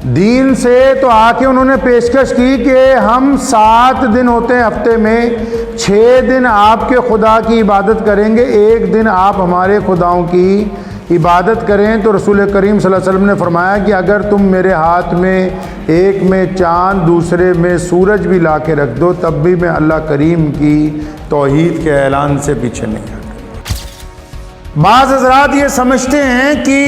दीन से तो आके उन्होंने पेशकश की कि हम 7 दिन होते हैं हफ्ते में, 6 दिन आपके खुदा की इबादत करेंगे, 1 दिन आप हमारे खुदाओं की इबादत करें। तो रसूल करीम सल्लल्लाहु अलैहि वसल्लम ने फरमाया कि अगर तुम मेरे हाथ में एक में चाँद दूसरे में सूरज भी ला के रख दो, तब भी मैं अल्लाह करीम की तौहीद के ऐलान से पीछे नहीं हटूंगा। बाज़ हज़रात ये समझते हैं कि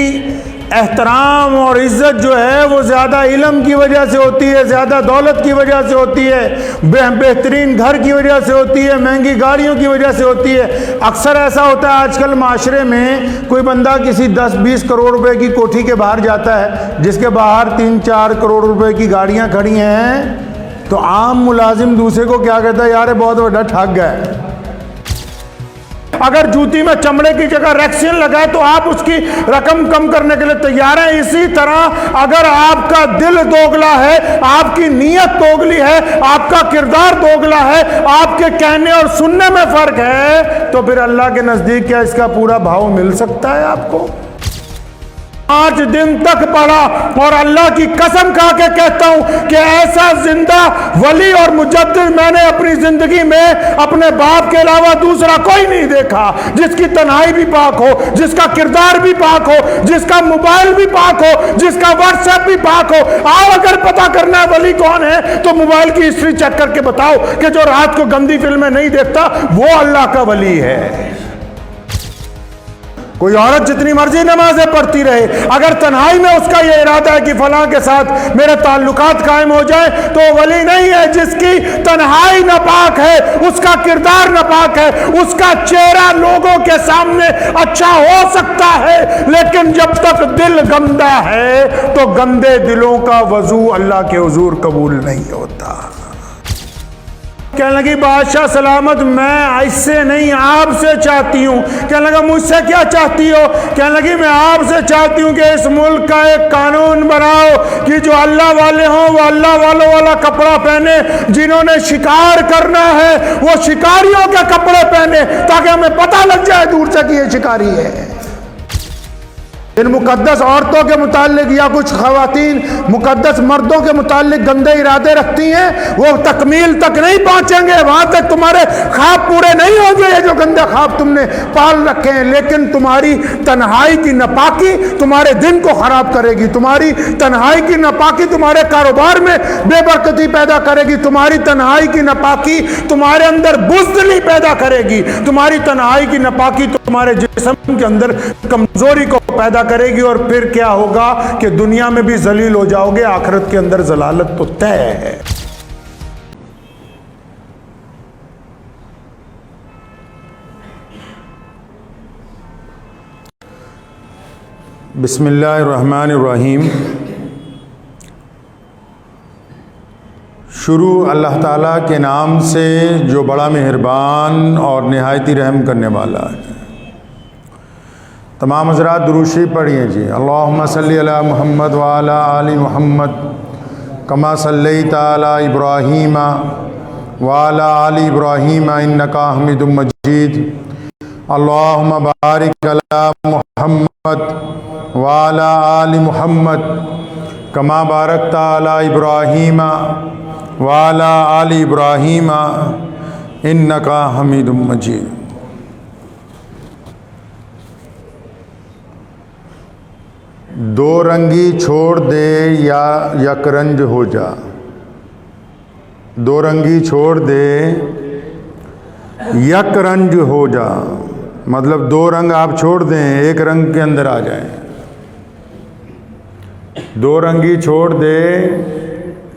एहतराम और इज़्ज़त जो है वो ज़्यादा इल्म की वजह से होती है, ज़्यादा दौलत की वजह से होती है, बेहतरीन घर की वजह से होती है, महंगी गाड़ियों की वजह से होती है। अक्सर ऐसा होता है आजकल माशरे में, कोई बंदा किसी 10-20 करोड़ रुपए की कोठी के बाहर जाता है, जिसके बाहर 3-4 करोड़ रुपए की गाड़ियाँ खड़ी हैं, तो आम मुलाजिम दूसरे को क्या कहता है, यार बहुत बड़ा ठग है। अगर जूती में चमड़े की जगह रेक्सिन लगाए तो आप उसकी रकम कम करने के लिए तैयार हैं। इसी तरह अगर आपका दिल दोगला है, आपकी नीयत दोगली है, आपका किरदार दोगला है, आपके कहने और सुनने में फर्क है, तो फिर अल्लाह के नजदीक क्या इसका पूरा भाव मिल सकता है आपको? 5 दिन तक पढ़ा और अल्लाह की कसम खा के कहता हूं कि ऐसा जिंदा वली और मुजद्दिद मैंने अपनी जिंदगी में अपने बाप के अलावा दूसरा कोई नहीं देखा, जिसकी तन्हाई भी पाक हो, जिसका किरदार भी पाक हो, जिसका मोबाइल भी पाक हो, जिसका व्हाट्सएप भी पाक हो। आओ अगर पता करना है वली कौन है तो मोबाइल की हिस्ट्री चेक करके बताओ कि जो रात को गंदी फिल्में नहीं देखता वो अल्लाह का वली है। कोई औरत जितनी मर्जी नमाजें पढ़ती रहे, अगर तन्हाई में उसका यह इरादा है कि फलां के साथ मेरे ताल्लुकात कायम हो जाए, तो वली नहीं है। जिसकी तन्हाई नापाक है, उसका किरदार नापाक है, उसका चेहरा लोगों के सामने अच्छा हो सकता है, लेकिन जब तक दिल गंदा है तो गंदे दिलों का वजू अल्लाह के हुजूर कबूल नहीं होता। कहने लगी बादशाह सलामत, मैं इससे नहीं आपसे चाहती हूँ। कहने लगा मुझसे क्या चाहती हो? कहने लगी मैं आपसे चाहती हूँ कि इस मुल्क का एक कानून बनाओ कि जो अल्लाह वाले हों वो अल्लाह वालों वाला कपड़ा पहने, जिन्होंने शिकार करना है वो शिकारियों के कपड़े पहने, ताकि हमें पता लग जाए दूर से कि ये शिकारी है। इन मुकद्दस औरतों के मुतालिक या कुछ खवातीन मुकद्दस मर्दों के मुतालिक गंदे इरादे रखती हैं, वो तकमील तक नहीं पहुंचेंगे, वहां तक तुम्हारे ख्वाब पूरे नहीं होंगे, ये जो गंदे ख्वाब तुमने पाल रखे हैं। लेकिन तुम्हारी तन्हाई की नापाकी तुम्हारे दिन को खराब करेगी, तुम्हारी तन्हाई की नापाकी तुम्हारे कारोबार में बेबरकती पैदा करेगी, तुम्हारी तन्हाई की नापाकी तुम्हारे अंदर बुज़दिली पैदा करेगी, तुम्हारी तन्हाई की नापाकी तुम्हारे जिस्म के अंदर कमजोरी को पैदा करेगी। और फिर क्या होगा कि दुनिया में भी जलील हो जाओगे, आखिरत के अंदर जलालत तो तय है। बिस्मिल्लाहिर्रहमानिर्रहीम। शुरू अल्लाह ताला के नाम से जो बड़ा मेहरबान और निहायती रहम करने वाला है। तमाम हज़रात दुरूद शरीफ पढ़िए जी। अल्लाहुम्मा सल्ली अला मुहम्मद व अला आलि मुहम्मद कमा सल्लैता अला इब्राहीम व अला आलि इब्राहीम इन्नका हमीदुम मजीद। अल्लाहुम्मा बारिक अला मुहम्मद व अला आलि मुहम्मद कमा बारकता अला इब्राहीम व अला आलि इब्राहीम इन्नका हमीदुम मजीद। दो रंगी छोड़ दे या यकरंज हो जा। दो रंगी छोड़ दे यकरंज हो जा, मतलब दो रंग आप छोड़ दें, एक रंग के अंदर आ जाएं। दो रंगी छोड़ दे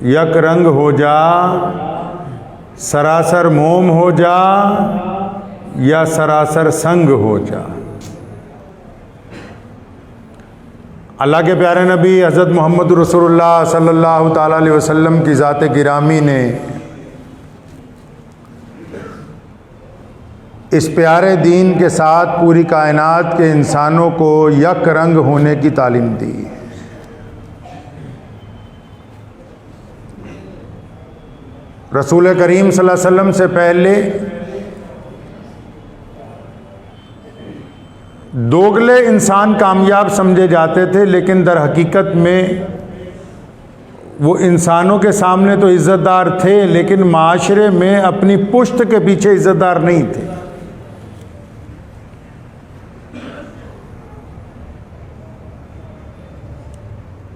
यक रंग हो जा, सरासर मोम हो जा या सरासर संग हो जा। अल्लाह के प्यारे नबी हज़रत मोहम्मद रसूलुल्लाह सल्लल्लाहु ताला अलैहि वसल्लम की ज़ात गिरामी ने इस प्यारे दीन के साथ पूरी कायनात के इंसानों को यक रंग होने की तालीम दी। रसूल करीम सल्लल्लाहु अलैहि वसल्लम से पहले दोगले इंसान कामयाब समझे जाते थे, लेकिन दर हकीकत में वो इंसानों के सामने तो इज्जतदार थे, लेकिन माशरे में अपनी पुश्त के पीछे इज्जतदार नहीं थे।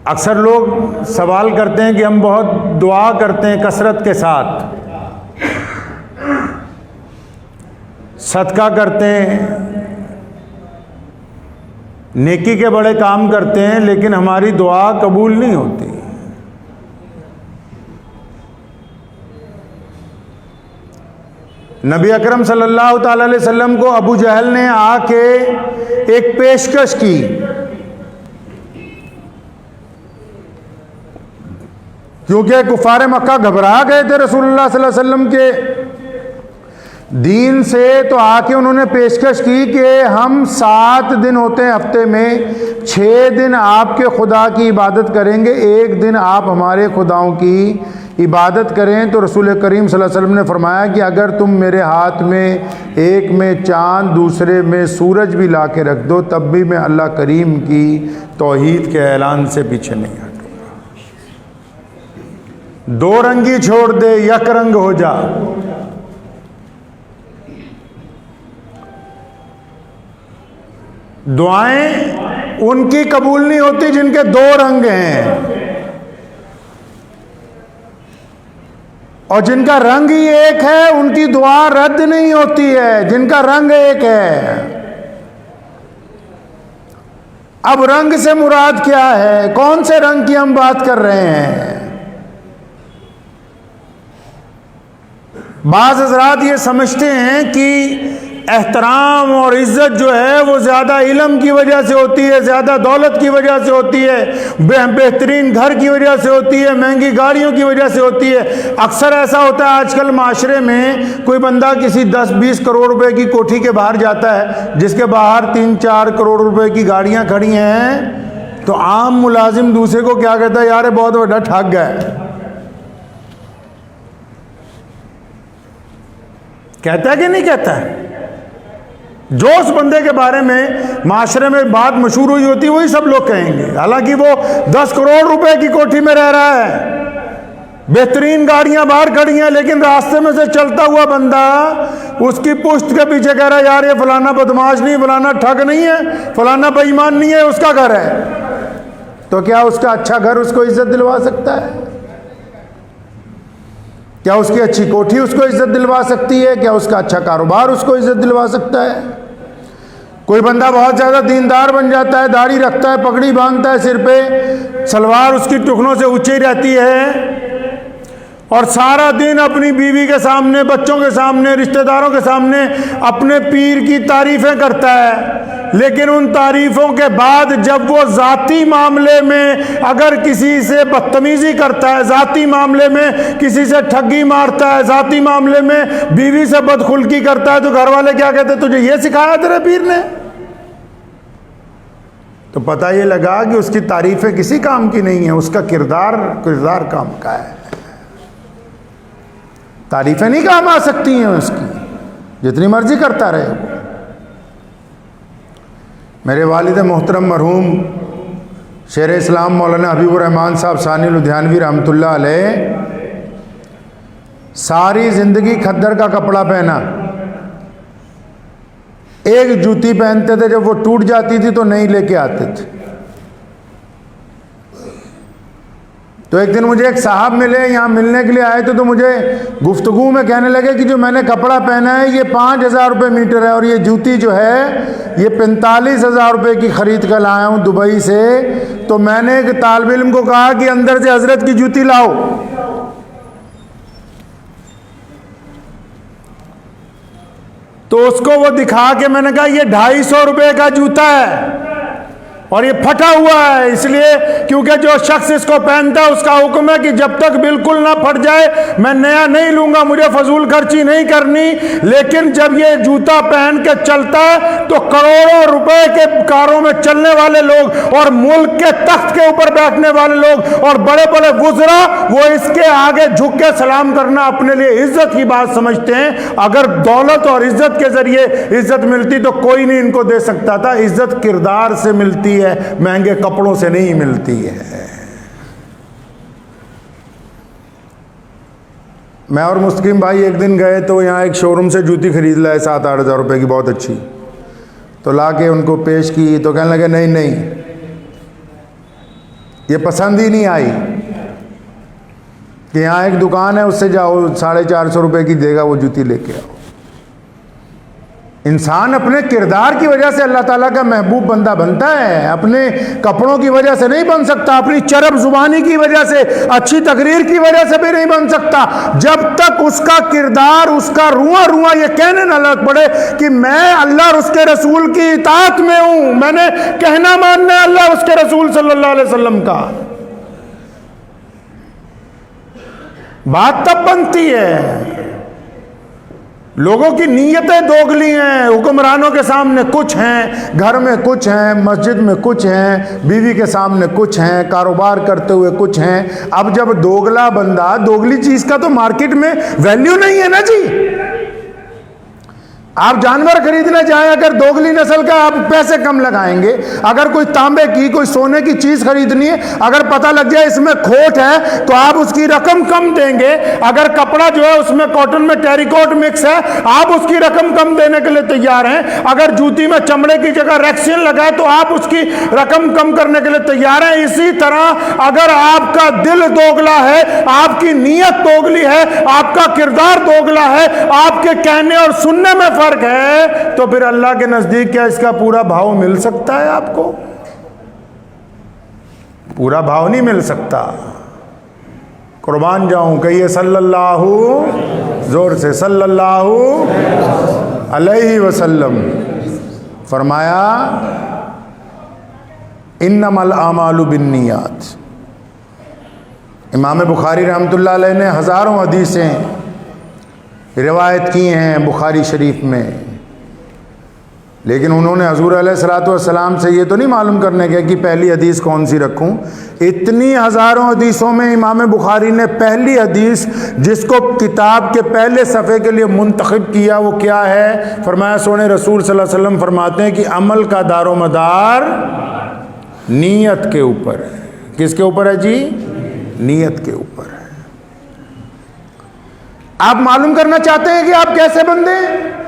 अक्सर लोग सवाल करते हैं कि हम बहुत दुआ करते हैं कसरत के साथ, सदका करते हैं, नेकी के बड़े काम करते हैं, लेकिन हमारी दुआ कबूल नहीं होती। नबी अकरम सल्लल्लाहु ताला अलैहि वसल्लम को अबू जहल ने आके एक पेशकश की, क्योंकि कुफारे मक्का घबरा गए थे रसूलुल्लाह सल्लल्लाहु अलैहि वसल्लम के दीन से, तो आके उन्होंने पेशकश की कि हम 7 दिन होते हैं हफ्ते में, 6 दिन आपके खुदा की इबादत करेंगे, 1 दिन आप हमारे खुदाओं की इबादत करें। तो रसूल करीम सल्लल्लाहु अलैहि वसल्लम ने फरमाया कि अगर तुम मेरे हाथ में एक में चाँद दूसरे में सूरज भी ला के रख दो, तब भी मैं अल्लाह करीम की तौहीद के ऐलान से पीछे नहीं हटूंगा। 2 रंगी छोड़ दे, यक रंग हो जा। दुआएं उनकी कबूल नहीं होती जिनके 2 रंग हैं, और जिनका रंग ही एक है उनकी दुआ रद्द नहीं होती है, जिनका रंग एक है। अब रंग से मुराद क्या है? कौन से रंग की हम बात कर रहे हैं? बाज़ हज़रात ये समझते हैं कि एहतराम और इज़्ज़त जो है वो ज़्यादा इल्म की वजह से होती है, ज़्यादा दौलत की वजह से होती है, बेहतरीन घर की वजह से होती है, महंगी गाड़ियों की वजह से होती है। अक्सर ऐसा होता है आजकल माशरे में, कोई बंदा किसी 10-20 करोड़ रुपए की कोठी के बाहर जाता है, जिसके बाहर 3-4 करोड़ रुपए की गाड़ियां खड़ी हैं, तो आम मुलाजिम दूसरे को क्या कहता है? यार ये बहुत बड़ा ठग है। कहता है कि नहीं कहता है? जो उस बंदे के बारे में माशरे में बात मशहूर हुई होती है वही सब लोग कहेंगे, हालांकि वो 10 करोड़ रुपए की कोठी में रह रहा है, बेहतरीन गाड़ियां बाहर खड़ी हैं, लेकिन रास्ते में से चलता हुआ बंदा उसकी पुश्त के पीछे कह रहा है यार ये फलाना बदमाश नहीं, फलाना ठग नहीं है, फलाना बेईमान नहीं है, उसका घर है। तो क्या उसका अच्छा घर उसको इज्जत दिलवा सकता है? क्या उसकी अच्छी कोठी उसको इज्जत दिलवा सकती है? क्या उसका अच्छा कारोबार उसको इज्जत दिलवा सकता है? कोई बंदा बहुत ज़्यादा दीनदार बन जाता है, दाढ़ी रखता है, पगड़ी बांधता है सिर पे, सलवार उसकी टुकनों से ऊंची रहती है, और सारा दिन अपनी बीवी के सामने, बच्चों के सामने, रिश्तेदारों के सामने अपने पीर की तारीफ़ें करता है, लेकिन उन तारीफ़ों के बाद जब वो ज़ाती मामले में अगर किसी से बदतमीज़ी करता है, ज़ाती मामले में किसी से ठगी मारता है, ज़ाती मामले में बीवी से बदखुल्की करता है, तो घर वाले क्या कहते हैं? तुझे ये सिखाया तेरे पीर ने? तो पता ये लगा कि उसकी तारीफ़ें किसी काम की नहीं है, उसका किरदार काम का है। तारीफ़ें नहीं काम आ सकती हैं उसकी, जितनी मर्जी करता रहे वो। मेरे वालिद मोहतरम मरहूम शेर इस्लाम मौलाना हबीबुर रहमान साहब सानी लुधियानवी रहमतुल्लाह अलैह सारी ज़िंदगी खद्दर का कपड़ा पहना, एक जूती पहनते थे, जब वो टूट जाती थी तो नहीं लेके आते थे। तो एक दिन मुझे एक साहब मिले, यहाँ मिलने के लिए आए थे, तो मुझे गुफ्तगू में कहने लगे कि जो मैंने कपड़ा पहना है ये 5,000 रुपये मीटर है, और ये जूती जो है ये 45,000 रुपये की ख़रीद कर लाया हूँ दुबई से। तो मैंने एक तालिब इल्म को कहा कि अंदर से हज़रत की जूती लाओ। तो उसको वो दिखा के मैंने कहा ये 250 रुपये का जूता है और ये फटा हुआ है, इसलिए क्योंकि जो शख्स इसको पहनता है उसका हुक्म है कि जब तक बिल्कुल ना फट जाए मैं नया नहीं लूंगा, मुझे फजूल खर्ची नहीं करनी। लेकिन जब ये जूता पहन के चलता है तो करोड़ों रुपए के कारों में चलने वाले लोग और मुल्क के तख्त के ऊपर बैठने वाले लोग और बड़े बड़े वुज़रा वो इसके आगे झुक के सलाम करना अपने लिए इज्जत की बात समझते हैं। अगर दौलत और इज्जत के जरिए इज्जत मिलती तो कोई नहीं इनको दे सकता था। इज्जत किरदार से मिलती है, महंगे कपड़ों से नहीं मिलती है। मैं और मुस्लिम भाई एक दिन गए तो यहाँ एक शोरूम से जूती खरीद लाए 7-8 हज़ार रुपये की, बहुत अच्छी। तो ला के उनको पेश की तो कहने लगे नहीं नहीं ये पसंद ही नहीं आई, कि यहाँ एक दुकान है उससे जाओ 450 रुपये की देगा वो जूती लेके आओ। इंसान अपने किरदार की वजह से अल्लाह ताला का महबूब बंदा बनता है, अपने कपड़ों की वजह से नहीं बन सकता, अपनी चरब जुबानी की वजह से, अच्छी तकरीर की वजह से भी नहीं बन सकता, जब तक उसका किरदार, उसका रुआ रुआ ये कहने न लग पड़े कि मैं अल्लाह और उसके रसूल की इताअत में हूं, मैंने कहना मानना है अल्लाह उसके रसूल सल्लल्लाहु अलैहि वसल्लम का। बात तब बनती है। लोगों की नीयतें दोगली हैं, हुक्मरानों के सामने कुछ हैं, घर में कुछ हैं, मस्जिद में कुछ हैं, बीवी के सामने कुछ हैं, कारोबार करते हुए कुछ हैं। अब जब दोगला बंदा, दोगली चीज का तो मार्केट में वैल्यू नहीं है ना जी। आप जानवर खरीदने जाएं, अगर दोगली नस्ल का आप पैसे कम लगाएंगे, अगर कोई तांबे की, कोई सोने की चीज खरीदनी है, अगर पता लग जाए इसमें खोट है तो आप उसकी रकम कम देंगे। अगर कपड़ा जो है उसमें कॉटन में टेरिकॉट मिक्स है, आप उसकी रकम कम देने के लिए तैयार हैं। अगर जूती में चमड़े की जगह रेक्सिन लगा है तो आप उसकी रकम कम करने के लिए तैयार हैं। इसी तरह अगर आपका दिल दोगला है, आपकी नीयत दोगली है, आपका किरदार दोगला है, आपके कहने और सुनने में फर्क है, तो फिर अल्लाह के नजदीक क्या इसका पूरा भाव मिल सकता है? आपको पूरा भाव नहीं मिल सकता। कुर्बान जाऊं, कहिए सल्लल्लाहु, जोर से सल्लल्लाहु अलैहि वसल्लम। फरमाया इन्नमल आमालु बिन्नियात। इमाम बुखारी रहमतुल्लाह अलैह ने हज़ारों हदीसें रिवायत की हैं बुखारी शरीफ में, लेकिन उन्होंने हुज़ूर अलैहिस्सलातु वस्सलाम से ये तो नहीं मालूम करने गए कि पहली हदीस कौन सी रखूं। इतनी हज़ारों हदीसों में इमाम बुखारी ने पहली हदीस जिसको किताब के पहले सफ़े के लिए मुंतखब किया वो क्या है? फरमाया सोने रसूल सल्लल्लाहु अलैहि वसल्लम फरमाते हैं कि अमल का दारो मदार नीयत के ऊपर है। किसके ऊपर है जी? नीयत के ऊपर है। आप मालूम करना चाहते हैं कि आप कैसे बंदे हैं?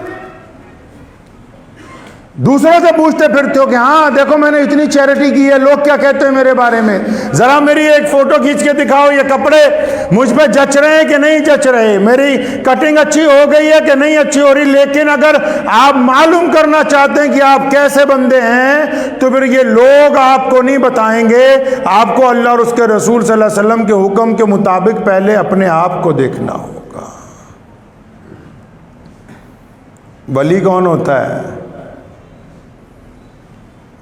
दूसरों से पूछते फिरते हो कि हाँ देखो मैंने इतनी चैरिटी की है, लोग क्या कहते हैं मेरे बारे में, जरा मेरी एक फोटो खींच के दिखाओ, ये कपड़े मुझ पे जच रहे हैं कि नहीं जच रहे, मेरी कटिंग अच्छी हो गई है कि नहीं अच्छी हो रही। लेकिन अगर आप मालूम करना चाहते हैं कि आप कैसे बंदे हैं तो फिर ये लोग आपको नहीं बताएंगे, आपको अल्लाह और उसके रसूल सल्लल्लाहु अलैहि वसल्लम के हुक्म के मुताबिक पहले अपने आप को देखना होगा। वली कौन होता है?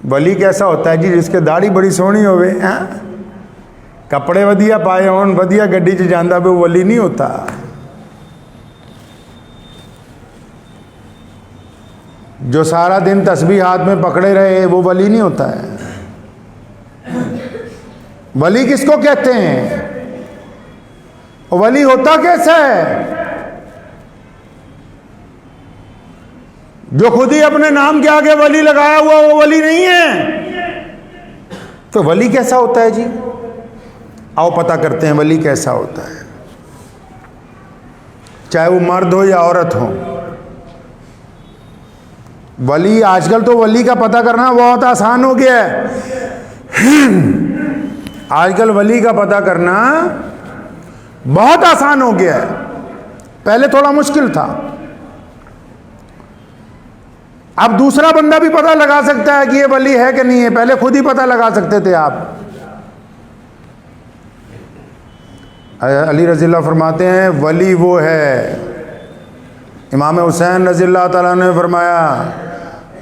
वली कैसा होता है जी? जिसके दाढ़ी बड़ी सोहनी होवे, कपड़े वधिया पाए होन, वधिया गड्डी च जांदा पे, वो वली नहीं होता। जो सारा दिन तस्बीह हाथ में पकड़े रहे वो वली नहीं होता है। वली किसको कहते हैं? वली होता कैसा है? जो खुद ही अपने नाम के आगे वली लगाया हुआ वो वली नहीं है। तो वली कैसा होता है जी? आओ पता करते हैं वली कैसा होता है, चाहे वो मर्द हो या औरत हो। वली, आजकल तो वली का पता करना बहुत आसान हो गया है। आजकल वली का पता करना बहुत आसान हो गया है, पहले थोड़ा मुश्किल था। अब दूसरा बंदा भी पता लगा सकता है कि ये वली है कि नहीं है, पहले खुद ही पता लगा सकते थे आप। अली रज़ियल्लाहु फरमाते हैं वली वो है, इमाम हुसैन रज़ियल्लाहु ताला ने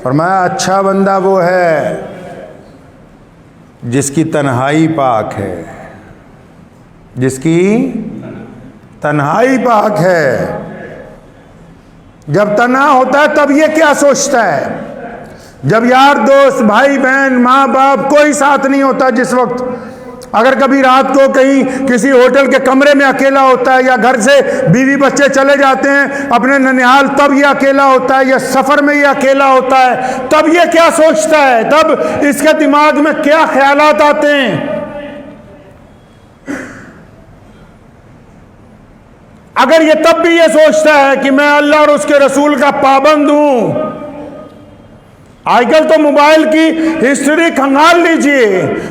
फरमाया अच्छा बंदा वो है जिसकी तन्हाई पाक है, जिसकी तन्हाई पाक है। जब तन्हा होता है तब ये क्या सोचता है? जब यार दोस्त, भाई बहन, माँ बाप कोई साथ नहीं होता, जिस वक्त अगर कभी रात को कहीं किसी होटल के कमरे में अकेला होता है, या घर से बीवी बच्चे चले जाते हैं अपने ननिहाल, तब ये अकेला होता है, या सफर में ये अकेला होता है, तब ये क्या सोचता है? तब इसके दिमाग में क्या ख्यालात आते हैं? अगर ये तब भी ये सोचता है कि मैं अल्लाह और उसके रसूल का पाबंद हूं, आजकल तो मोबाइल की हिस्ट्री खंगाल लीजिए,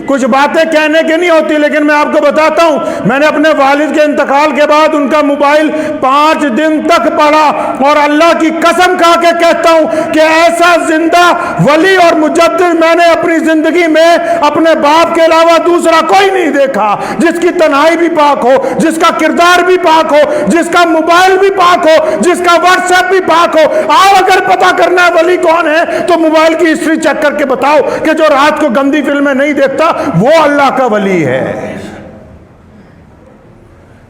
कुछ बातें कहने की नहीं होती, लेकिन मैं आपको बताता हूं, मैंने अपने वालिद के इंतकाल के बाद उनका मोबाइल 5 दिन तक पढ़ा और अल्लाह की कसम खा के कहता हूं कि ऐसा जिंदा वली और मुजद्दिद मैंने अपनी जिंदगी में अपने बाप के अलावा दूसरा कोई नहीं देखा, जिसकी तन्हाई भी पाक हो, जिसका किरदार भी पाक हो, जिसका मोबाइल भी पाक हो, जिसका व्हाट्सएप भी पाक हो। आओ अगर पता करना है वली कौन है तो मोबाइल की हिस्ट्री चेक करके बताओ कि जो रात को गंदी फिल्में नहीं देखता वो अल्लाह का वली है।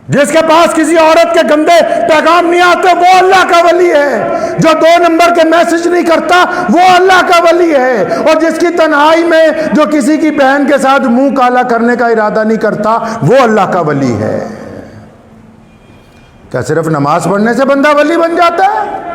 जिसके पास किसी औरत के गंदे पैगाम नहीं आते वो अल्लाह का वली है। जो 2 नंबर के मैसेज नहीं करता वो अल्लाह का वली है। और जिसकी तन्हाई में जो किसी की बहन के साथ मुंह काला करने का इरादा नहीं करता वो अल्लाह का वली है। क्या सिर्फ नमाज पढ़ने से बंदा वली बन जाता है?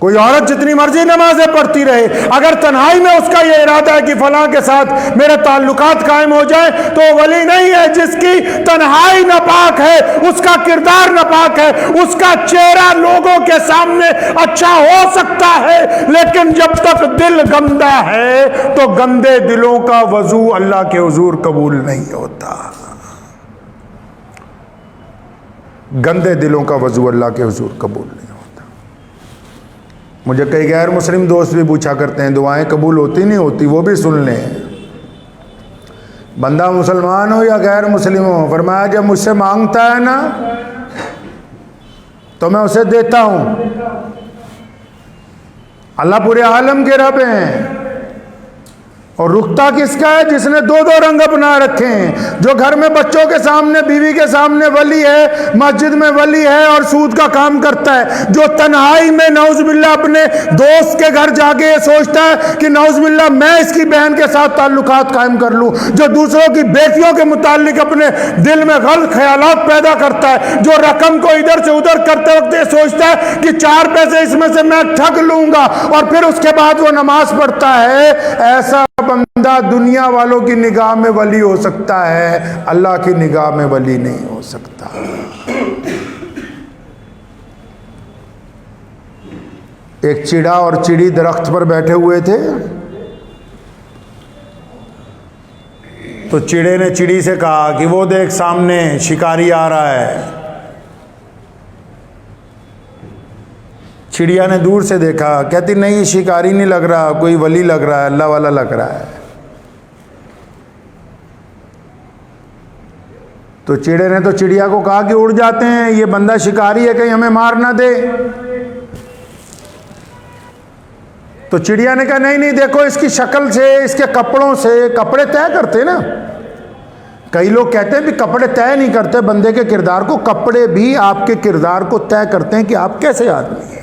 कोई औरत जितनी मर्जी नमाजें पढ़ती रहे, अगर तन्हाई में उसका यह इरादा है कि फलां के साथ मेरे ताल्लुकात कायम हो जाए तो वली नहीं है। जिसकी तन्हाई नापाक है, उसका किरदार नापाक है, उसका चेहरा लोगों के सामने अच्छा हो सकता है, लेकिन जब तक दिल गंदा है तो गंदे दिलों का वजू अल्लाह के हुजूर कबूल नहीं होता। गंदे दिलों का वजू अल्लाह के हुजूर कबूल नहीं। मुझे कई गैर मुस्लिम दोस्त भी पूछा करते हैं दुआएं कबूल होती नहीं होती, वो भी सुन लें। बंदा मुसलमान हो या गैर मुस्लिम हो, फरमाया जब मुझसे मांगता है ना तो मैं उसे देता हूं। अल्लाह पूरे आलम के रब हैं और रुकता किसका है? जिसने 2-2 रंग अपना रखे हैं। जो घर में बच्चों के सामने, बीवी के सामने वली है, मस्जिद में वली है और सूद का काम करता है। जो तन्हाई में नौजुबिल्लाह अपने दोस्त के घर जाके ये सोचता है कि नौजुबिल्लाह मैं इसकी बहन के साथ ताल्लुकात कायम कर लूं। जो दूसरों की बेटियों के मुतालिक अपने दिल में गलत ख्यालात पैदा करता है। जो रकम को इधर से उधर करते वक्त ये सोचता है कि 4 पैसे इसमें से मैं ठग लूंगा और फिर उसके बाद वो नमाज पढ़ता है। ऐसा बंदा दुनिया वालों की निगाह में वली हो सकता है, अल्लाह की निगाह में वली नहीं हो सकता। एक चिड़ा और चिड़ी दरख्त पर बैठे हुए थे तो चिड़े ने चिड़ी से कहा कि वो देख सामने शिकारी आ रहा है। चिड़िया ने दूर से देखा, कहती नहीं शिकारी नहीं लग रहा, कोई वली लग रहा है, अल्लाह वाला लग रहा है। तो चिड़े ने तो चिड़िया को कहा कि उड़ जाते हैं, ये बंदा शिकारी है, कहीं हमें मार ना दे। तो चिड़िया ने कहा नहीं नहीं, देखो इसकी शक्ल से, इसके कपड़ों से, कपड़े तय करते ना। कई लोग कहते हैं भी कपड़े तय नहीं करते बंदे के किरदार को, कपड़े भी आपके किरदार को तय करते हैं कि आप कैसे आदमी हैं।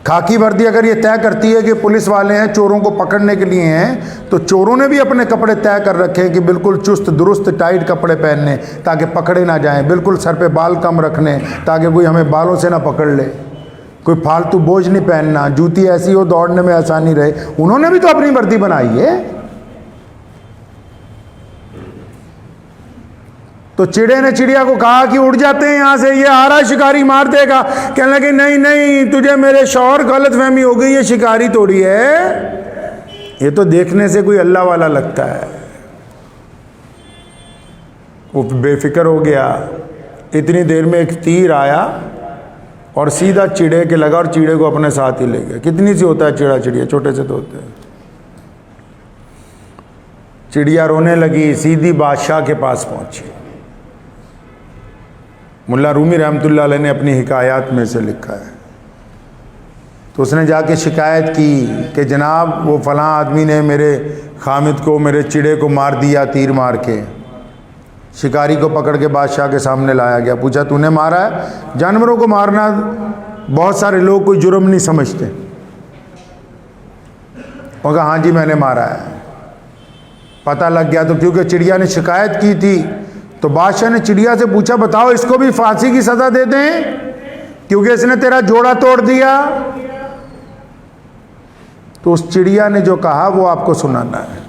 खाकी वर्दी अगर ये तय करती है कि पुलिस वाले हैं, चोरों को पकड़ने के लिए हैं, तो चोरों ने भी अपने कपड़े तय कर रखे हैं कि बिल्कुल चुस्त दुरुस्त टाइट कपड़े पहनने ताकि पकड़े ना जाएं, बिल्कुल सर पे बाल कम रखने ताकि कोई हमें बालों से ना पकड़ ले, कोई फालतू बोझ नहीं पहनना, जूती ऐसी हो दौड़ने में आसानी रहे। उन्होंने भी तो अपनी वर्दी बनाई है। तो चिड़े ने चिड़िया को कहा कि उड़ जाते हैं यहाँ से, ये आ रहा शिकारी मार देगा। कहने लगे नहीं नहीं, तुझे मेरे शौहर गलतफहमी हो गई, ये शिकारी थोड़ी है, ये तो देखने से कोई अल्लाह वाला लगता है। वो बेफिक्र हो गया। इतनी देर में एक तीर आया और सीधा चिड़े के लगा और चिड़े को अपने साथ ही ले गया। कितनी सी होता है चिड़ा चिड़िया, छोटे से तो होते हैं। चिड़िया रोने लगी, सीधी बादशाह के पास पहुंची। मुल्ला रूमी रहमतुल्लाह अलैह ने अपनी हिकायात में से लिखा है। तो उसने जाके शिकायत की कि जनाब वो फ़लाँ आदमी ने मेरे खामिद को, मेरे चिड़े को मार दिया तीर मार के। शिकारी को पकड़ के बादशाह के सामने लाया गया। पूछा तूने मारा है? जानवरों को मारना बहुत सारे लोग कोई जुर्म नहीं समझते। वो कहा हाँ जी मैंने मारा है। पता लग गया तो क्योंकि चिड़िया ने शिकायत की थी तो बादशाह ने चिड़िया से पूछा बताओ इसको भी फांसी की सज़ा दे दें क्योंकि इसने तेरा जोड़ा तोड़ दिया। तो उस चिड़िया ने जो कहा वो आपको सुनाना है।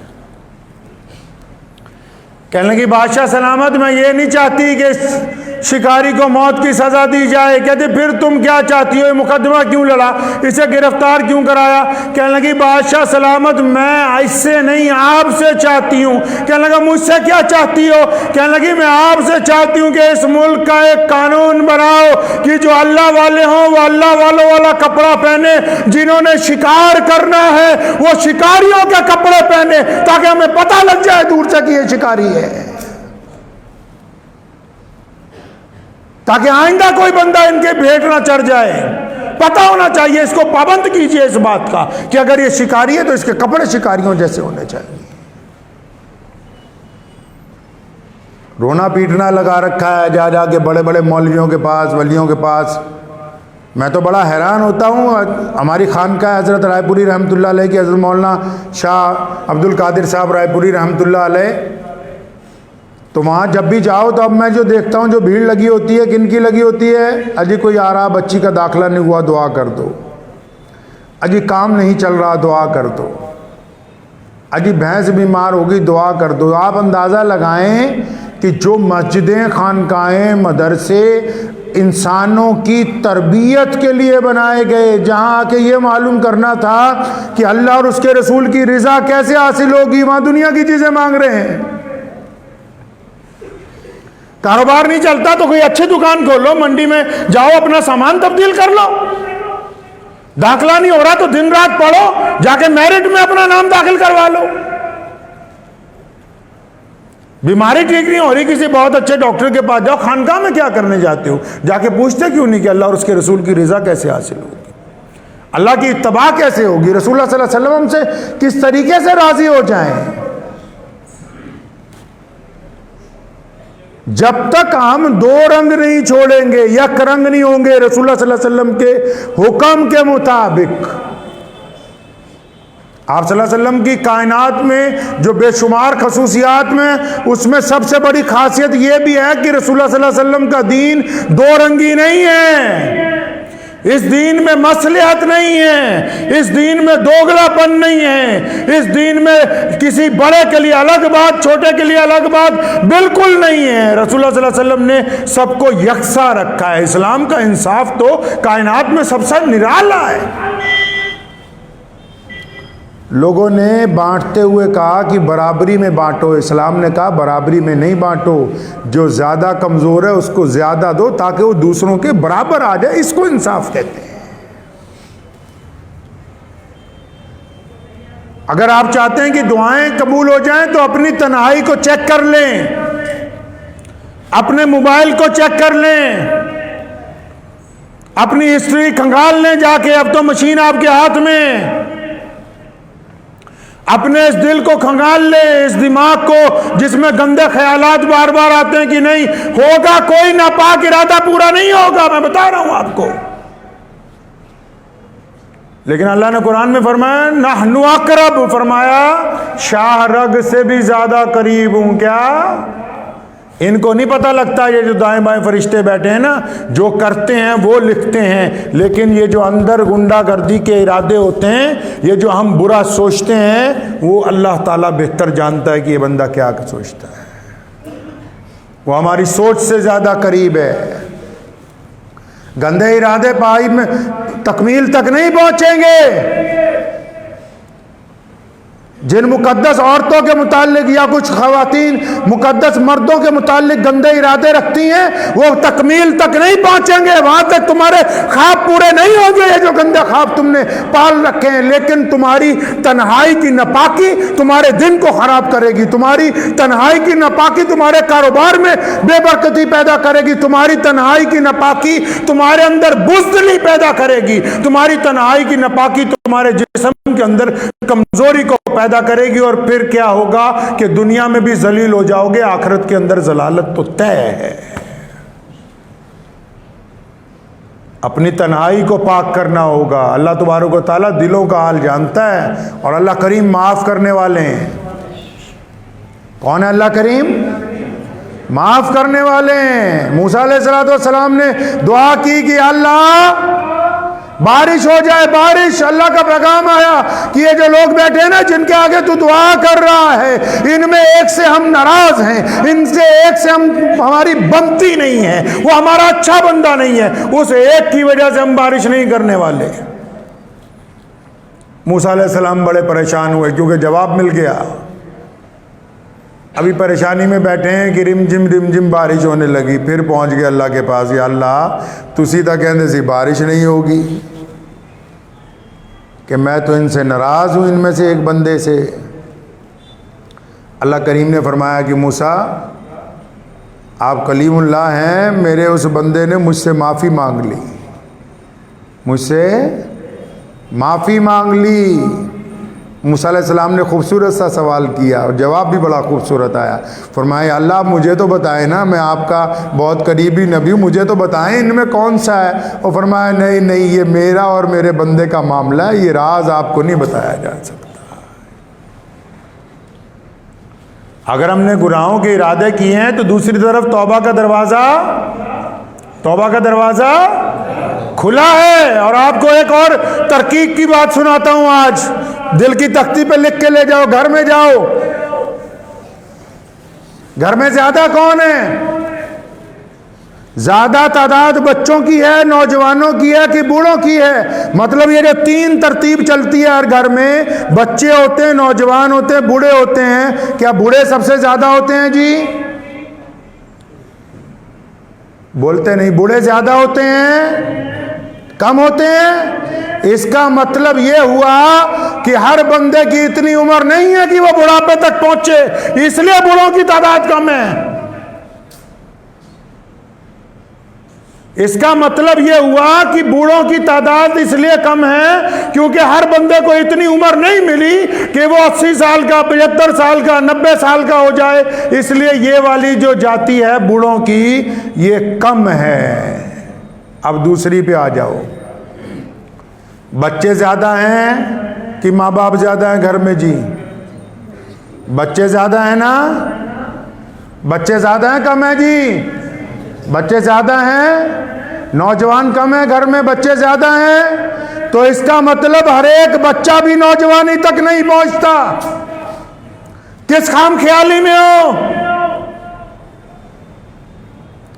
कहने लगी बादशाह सलामत, मैं ये नहीं चाहती कि शिकारी को मौत की सजा दी जाए। कहते फिर तुम क्या चाहती हो, ये मुकदमा क्यों लड़ा, इसे गिरफ्तार क्यों कराया? कहने लगी बादशाह सलामत, मैं इससे नहीं आपसे चाहती हूँ। कहने लगा मुझसे क्या चाहती हो? कहने लगी मैं आपसे चाहती हूँ कि इस मुल्क का एक कानून बनाओ कि जो अल्लाह वाले हों वो अल्लाह वालों वाला कपड़ा पहने, जिन्होंने शिकार करना है वो शिकारियों के कपड़े पहने, ताकि हमें पता लग जाए दूर से कि ये शिकारी है, ताकि आइंदा कोई बंदा इनके भेंट ना चढ़ जाए। पता होना चाहिए, इसको पाबंद कीजिए इस बात का कि अगर ये शिकारी है तो इसके कपड़े शिकारियों जैसे होने चाहिए। रोना पीटना लगा रखा है जा जाके बड़े बड़े मौलवियों के पास, वलियों के पास। मैं तो बड़ा हैरान होता हूँ। हमारी खानकाह हज़रत रायपुरी रहमतुल्लाह अलैह की हज़रत मौलाना शाह अब्दुल कादिर साहब रायपुरी रहमतुल्लाह अलैह, तो वहाँ जब भी जाओ तो अब मैं जो देखता हूँ जो भीड़ लगी होती है, किन की लगी होती है? अजी कोई आ रहा, बच्ची का दाखिला नहीं हुआ, दुआ कर दो। अजी काम नहीं चल रहा, दुआ कर दो। अजी भैंस बीमार होगी, दुआ कर दो। आप अंदाज़ा लगाएं कि जो मस्जिदें, खानकाहें, मदरसे इंसानों की तरबियत के लिए बनाए गए, जहाँ आके ये मालूम करना था कि अल्लाह और उसके रसूल की रज़ा कैसे हासिल होगी, वहाँ दुनिया की चीज़ें मांग रहे हैं। कारोबार नहीं चलता तो कोई अच्छी दुकान खोलो, मंडी में जाओ, अपना सामान तब्दील कर लो। दाखिला नहीं हो रहा तो दिन रात पढ़ो, जाके मेरिट में अपना नाम दाखिल करवा लो। बीमारी ठीक नहीं हो रही, किसी बहुत अच्छे डॉक्टर के पास जाओ। खानकाह में क्या करने जाते हो? जाके पूछते क्यों नहीं कि अल्लाह और उसके रसूल की रज़ा कैसे हासिल होगी, अल्लाह की इत्तबा कैसे होगी, रसूलुल्लाह सल्लल्लाहु अलैहि वसल्लम से किस तरीके से राजी हो जाएं। जब तक हम दो रंग नहीं छोड़ेंगे, यक रंग नहीं होंगे रसूलुल्लाह सल्लल्लाहु अलैहि वसल्लम के हुक्म के मुताबिक। आप सल्लल्लाहु अलैहि वसल्लम की कायनात में जो बेशुमार खसूसियात में, उसमें सबसे बड़ी खासियत यह भी है कि रसूलुल्लाह सल्लल्लाहु अलैहि वसल्लम का दीन दो रंगी नहीं है। इस दीन में मसलिहत नहीं है, इस दीन में दोगलापन नहीं है, इस दीन में किसी बड़े के लिए अलग बात, छोटे के लिए अलग बात बिल्कुल नहीं है। रसूलुल्लाह सल्लल्लाहु अलैहि वसल्लम ने सबको यकसा रखा है। इस्लाम का इंसाफ तो कायनात में सबसे निराला है। लोगों ने बांटते हुए कहा कि बराबरी में बांटो, इस्लाम ने कहा बराबरी में नहीं बांटो, जो ज़्यादा कमज़ोर है उसको ज़्यादा दो ताकि वो दूसरों के बराबर आ जाए। इसको इंसाफ कहते हैं। अगर आप चाहते हैं कि दुआएं कबूल हो जाएं तो अपनी तन्हाई को चेक कर लें, अपने मोबाइल को चेक कर लें, अपनी हिस्ट्री खंगाल लें जाके। अब तो मशीन आपके हाथ में। अपने इस दिल को खंगाल ले, इस दिमाग को जिसमें गंदे ख्यालात बार बार आते हैं कि नहीं होगा, कोई नापाक इरादा पूरा नहीं होगा, मैं बता रहा हूं आपको। लेकिन अल्लाह ने कुरान में फरमाया नहनु अक़रब, फरमाया शाह रग से भी ज्यादा करीब हूं। क्या इनको नहीं पता लगता? ये जो दाएं बाएं फरिश्ते बैठे हैं ना, जो करते हैं वो लिखते हैं, लेकिन ये जो अंदर गुंडागर्दी के इरादे होते हैं, ये जो हम बुरा सोचते हैं, वो अल्लाह ताला बेहतर जानता है कि ये बंदा क्या सोचता है। वो हमारी सोच से ज्यादा करीब है। गंदे इरादे पाई में तकमील तक नहीं पहुंचेंगे। जिन मुकद्दस औरतों के मुतालिक या कुछ खवातीन मुकद्दस मर्दों के मुतालिक गंदे इरादे रखती हैं, वो तकमील तक नहीं पहुंचेंगे। वहां तक तुम्हारे ख्वाब पूरे नहीं होंगे, ये जो गंदे ख्वाब तुमने पाल रखे हैं। लेकिन तुम्हारी तन्हाई की नापाकी तुम्हारे दिन को खराब करेगी। तुम्हारी तन्हाई की नापाकी तुम्हारे कारोबार में बेबरकती पैदा करेगी। तुम्हारी तन्हाई की नापाकी तुम्हारे अंदर बुज़दिली पैदा करेगी। तुम्हारी तन्हाई की नापाकी तुम्हारे जिस्म के अंदर कमजोरी को पैदा करेगी। और फिर क्या होगा कि दुनिया में भी जलील हो जाओगे, आखिरत के अंदर जलालत तो तय है। अपनी तन्हाई को पाक करना होगा। अल्लाह तबारक व तआला दिलों का हाल जानता है, और अल्लाह करीम माफ करने वाले हैं। कौन है अल्लाह करीम? माफ करने वाले हैं। मूसा अलैहिस्सलाम ने दुआ की कि अल्लाह बारिश हो जाए, बारिश। अल्लाह का पैगाम आया कि ये जो लोग बैठे हैं ना, जिनके आगे तू दुआ कर रहा है, इनमें एक से हम नाराज हैं, इनसे एक से हमारी बनती नहीं है, वो हमारा अच्छा बंदा नहीं है, उस एक की वजह से हम बारिश नहीं करने वाले। मूसा अलैहिस्सलाम बड़े परेशान हुए क्योंकि जवाब मिल गया। अभी परेशानी में बैठे हैं कि रिमझिम बारिश होने लगी। फिर पहुंच गए अल्लाह के पास, या अल्लाह तुसी तो कहते सी बारिश नहीं होगी, कि मैं तो इनसे नाराज़ हूँ, इनमें से एक बंदे से। अल्लाह करीम ने फरमाया कि मूसा आप कलीमुल्लाह हैं, मेरे उस बंदे ने मुझसे माफ़ी मांग ली, मुझसे माफ़ी मांग ली। मूसा अलैहिस्सलाम ने खूबसूरत सा सवाल किया और जवाब भी बड़ा खूबसूरत आया। फरमाया अल्लाह मुझे तो बताएं ना, मैं आपका बहुत करीबी नबी हूँ, मुझे तो बताएं इनमें कौन सा है। और फरमाया नहीं नहीं, ये मेरा और मेरे बंदे का मामला है, ये राज आपको नहीं बताया जा सकता। अगर हमने गुनाहों के इरादे किए हैं तो दूसरी तरफ तौबा का दरवाज़ा खुला है। और आपको एक और तरकीब की बात सुनाता हूं आज, दिल की तख्ती पे लिख के ले जाओ, घर में जाओ। घर में ज्यादा कौन है? ज्यादा तादाद बच्चों की है, नौजवानों की है कि बूढ़ों की है? मतलब ये जो तीन तरतीब चलती है हर घर में, बच्चे होते हैं, नौजवान होते हैं, बूढ़े होते हैं। क्या बूढ़े सबसे ज्यादा होते हैं जी? बोलते नहीं। बूढ़े ज्यादा होते हैं कम होते हैं? इसका मतलब यह हुआ कि हर बंदे की इतनी उम्र नहीं है कि वह बुढ़ापे तक पहुंचे, इसलिए बूढ़ों की तादाद कम है। इसका मतलब यह हुआ कि बूढ़ों की तादाद इसलिए कम है क्योंकि हर बंदे को इतनी उम्र नहीं मिली कि वो 80 साल का, 75 साल का, 90 साल का हो जाए, इसलिए ये वाली जो जाति है बूढ़ों की, ये कम है। अब दूसरी पे आ जाओ। बच्चे ज्यादा हैं कि माँ बाप ज्यादा हैं घर में जी? बच्चे ज्यादा हैं ना? बच्चे ज्यादा हैं कम है जी? बच्चे ज्यादा हैं, नौजवान कम है घर में, बच्चे ज्यादा हैं। तो इसका मतलब हर एक बच्चा भी नौजवानी तक नहीं पहुंचता। किस खाम ख्याली में हो?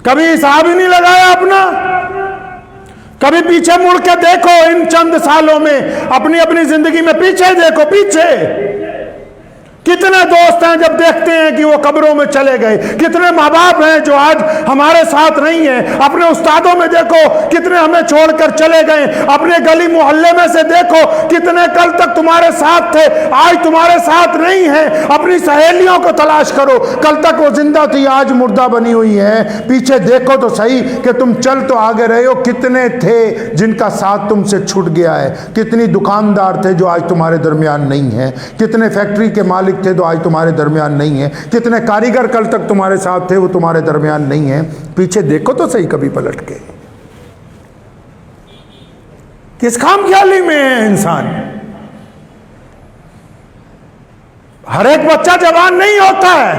कभी हिसाब ही नहीं लगाया अपना? कभी पीछे मुड़ के देखो, इन चंद सालों में अपनी अपनी जिंदगी में पीछे देखो। पीछे कितने दोस्त हैं जब देखते हैं कि वो कब्रों में चले गए, कितने माँ बाप हैं जो आज हमारे साथ नहीं है। अपने उस्तादों में देखो कितने हमें छोड़कर चले गए, अपने गली मोहल्ले में से देखो कितने कल तक तुम्हारे साथ थे, आज तुम्हारे साथ नहीं है। अपनी सहेलियों को तलाश करो, कल तक वो जिंदा थी, आज मुर्दा बनी हुई है। पीछे देखो तो सही कि तुम चल तो आगे रहे हो। कितने थे जिनका साथ तुमसे छूट गया है? कितनी दुकानदार थे जो आज तुम्हारे दरमियान नहीं है? कितने फैक्ट्री के मालिक थे तो आज तुम्हारे दरमियान नहीं है? कितने कारीगर कल तक तुम्हारे साथ थे वो तुम्हारे दरमियान नहीं है? पीछे देखो तो सही कभी पलट के। किस खाम ख्याली में है इंसान? हर एक बच्चा जवान नहीं होता है।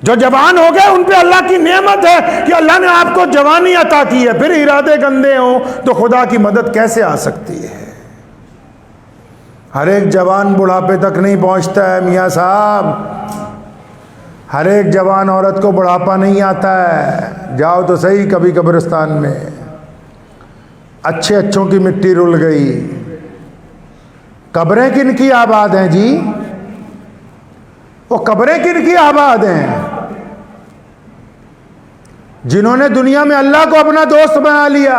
जो जवान हो गए उन पे अल्लाह की नेमत है कि अल्लाह ने आपको जवानी अता की है। फिर इरादे गंदे हो तो खुदा की मदद कैसे आ सकती है? हर एक जवान बुढ़ापे तक नहीं पहुंचता है मियाँ साहब। हर एक जवान औरत को बुढ़ापा नहीं आता है। जाओ तो सही कभी कब्रिस्तान में, अच्छे अच्छों की मिट्टी रुल गई। कब्रें किन की आबाद हैं जी? वो कब्रें किन की आबाद हैं? जिन्होंने दुनिया में अल्लाह को अपना दोस्त बना लिया,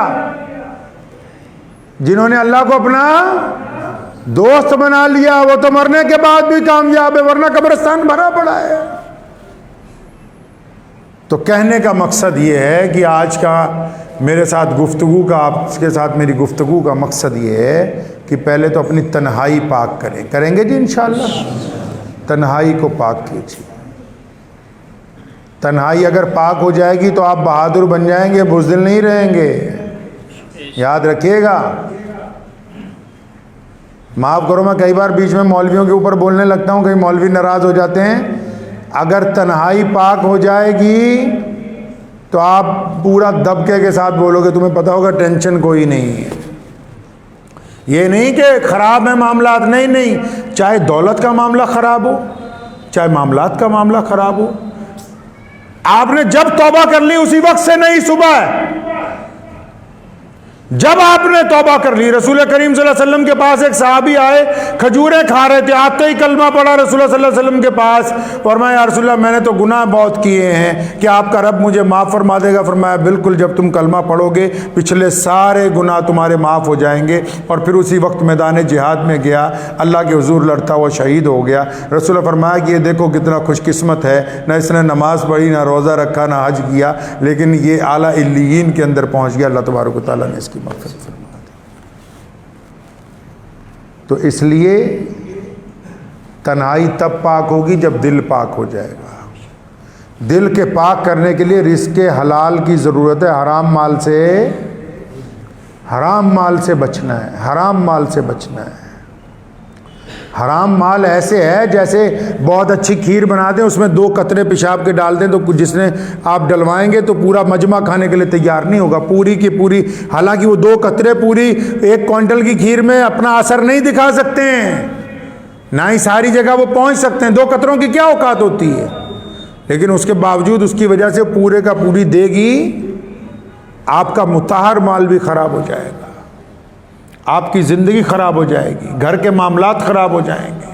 जिन्होंने अल्लाह को अपना दोस्त बना लिया, वो तो मरने के बाद भी कामयाब है, वरना कब्रिस्तान भरा पड़ा है। तो कहने का मकसद ये है कि आज का मेरे साथ गुफ्तगू का, आपके साथ मेरी गुफ्तगू का मकसद ये है कि पहले तो अपनी तन्हाई पाक करें। करेंगे जी इंशाअल्लाह? तन्हाई को पाक कीजिए। तन्हाई अगर पाक हो जाएगी तो आप बहादुर बन जाएंगे, बुज़दिल नहीं रहेंगे। याद रखिएगा। माफ़ करो, मैं कई बार बीच में मौलवियों के ऊपर बोलने लगता हूँ, कई मौलवी नाराज़ हो जाते हैं। अगर तन्हाई पाक हो जाएगी तो आप पूरा दबके के साथ बोलोगे, तुम्हें पता होगा टेंशन कोई नहीं है। ये नहीं कि ख़राब है मामलात, नहीं नहीं, चाहे दौलत का मामला ख़राब हो, चाहे मामलात का मामला ख़राब हो, आपने जब तौबा कर ली उसी वक्त से नहीं, सुबह जब आपने तौबा कर ली। रसूल करीम सल्लल्लाहु अलैहि वसल्लम के पास एक सहाबी आए, खजूरें खा रहे थे, आते ही कलमा पड़ा रसूल सल्लल्लाहु अलैहि वसल्लम के पास। फरमाया या रसूल अल्लाह, मैंने तो गुनाह बहुत किए हैं, क्या आपका रब मुझे माफ़ फरमा देगा? फरमाया बिल्कुल, जब तुम कलमा पढ़ोगे पिछले सारे गुनाह तुम्हारे माफ़ हो जाएंगे। और फिर उसी वक्त मैदान जिहाद में गया, अल्लाह के हुजूर लड़ता हुआ शहीद हो गया। रसूल फरमाया कि ये देखो कितना खुशकिस्मत है, न इसने नमाज़ पढ़ी, ना रोज़ा रखा, ना हज किया, लेकिन ये आला इल्लियीन के अंदर पहुँच गया। अल्लाह तबारक व तआला ने इसकी मग़फ़िरत फरमा दी। तो इसलिए तन्हाई तब पाक होगी जब दिल पाक हो जाएगा। दिल के पाक करने के लिए रिज़्क़ हलाल की ज़रूरत है। हराम माल से बचना है, हराम माल से बचना है। हराम माल ऐसे है जैसे बहुत अच्छी खीर बना दें, उसमें 2 कतरे पेशाब के डाल दें तो जिसने आप डलवाएंगे तो पूरा मजमा खाने के लिए तैयार नहीं होगा, पूरी की पूरी। हालांकि वो 2 कतरे पूरी 1 क्विंटल की खीर में अपना असर नहीं दिखा सकते हैं, ना ही सारी जगह वो पहुंच सकते हैं। 2 कतरों की क्या औकात होती है, लेकिन उसके बावजूद उसकी वजह से पूरे का पूरी देगी, आपका मुताहर माल भी ख़राब हो जाएगा, आपकी ज़िंदगी ख़राब हो जाएगी, घर के मामलात ख़राब हो जाएंगे।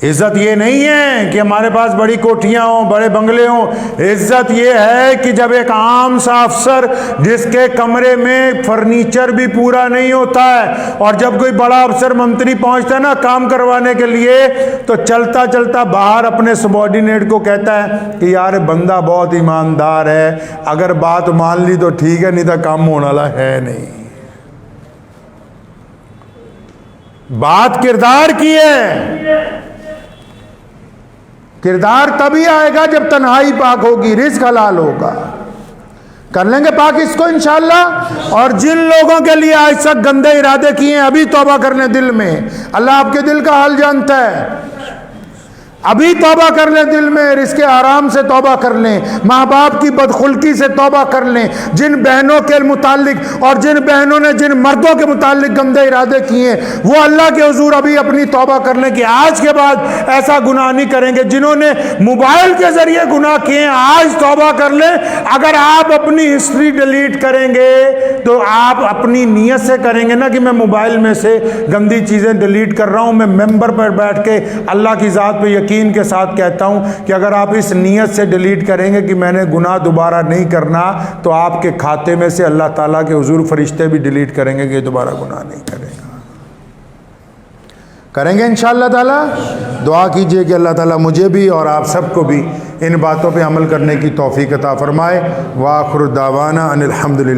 इज़्ज़त ये नहीं है कि हमारे पास बड़ी कोठियाँ हों, बड़े बंगले हों। इज़्ज़त ये है कि जब एक आम सा अफसर जिसके कमरे में फर्नीचर भी पूरा नहीं होता है, और जब कोई बड़ा अफसर मंत्री पहुंचता है ना काम करवाने के लिए, तो चलता चलता बाहर अपने सबॉर्डिनेट को कहता है कि यार बंदा बहुत ईमानदार है, अगर बात मान ली तो ठीक है, नहीं तो काम होने वाला है नहीं। बात किरदार की है। किरदार तभी आएगा जब तन्हाई पाक होगी, रिज़्क़ हलाल होगा। कर लेंगे पाक इसको इंशाअल्लाह। और जिन लोगों के लिए आज तक गंदे इरादे किए हैं, अभी तौबा करने दिल में, अल्लाह आपके दिल का हाल जानता है। अभी तौबा कर लें, दिल में रिज़्क़ हराम से तौबा कर लें, माँ बाप की बदखुल्की से तौबा कर लें, जिन बहनों के मुतालिक और जिन बहनों ने जिन मर्दों के मुतालिक गंदे इरादे किए, वो अल्लाह के हुजूर अभी अपनी तौबा कर लें कि आज के बाद ऐसा गुनाह नहीं करेंगे। जिन्होंने मोबाइल के ज़रिए गुनाह किए हैं, आज तौबा कर लें। अगर आप अपनी हिस्ट्री डिलीट करेंगे तो आप अपनी नीयत से करेंगे ना कि मैं मोबाइल में से गंदी चीज़ें डिलीट कर रहा हूँ। मैं मेंबर पर बैठ के अल्लाह की ज़ात पर यकीन के साथ कहता हूं कि अगर आप इस नीयत से डिलीट करेंगे कि मैंने गुनाह दोबारा नहीं करना, तो आपके खाते में से अल्लाह ताला के हुजूर फरिश्ते भी डिलीट करेंगे कि दोबारा गुनाह नहीं करेगा। करेंगे इंशाअल्लाह ताला। दुआ कीजिए कि अल्लाह ताला मुझे भी और आप सबको भी इन बातों पे अमल करने की तौफीक अता फरमाए। व आखिर दावाना अनिल हम्दुलिल्लाह।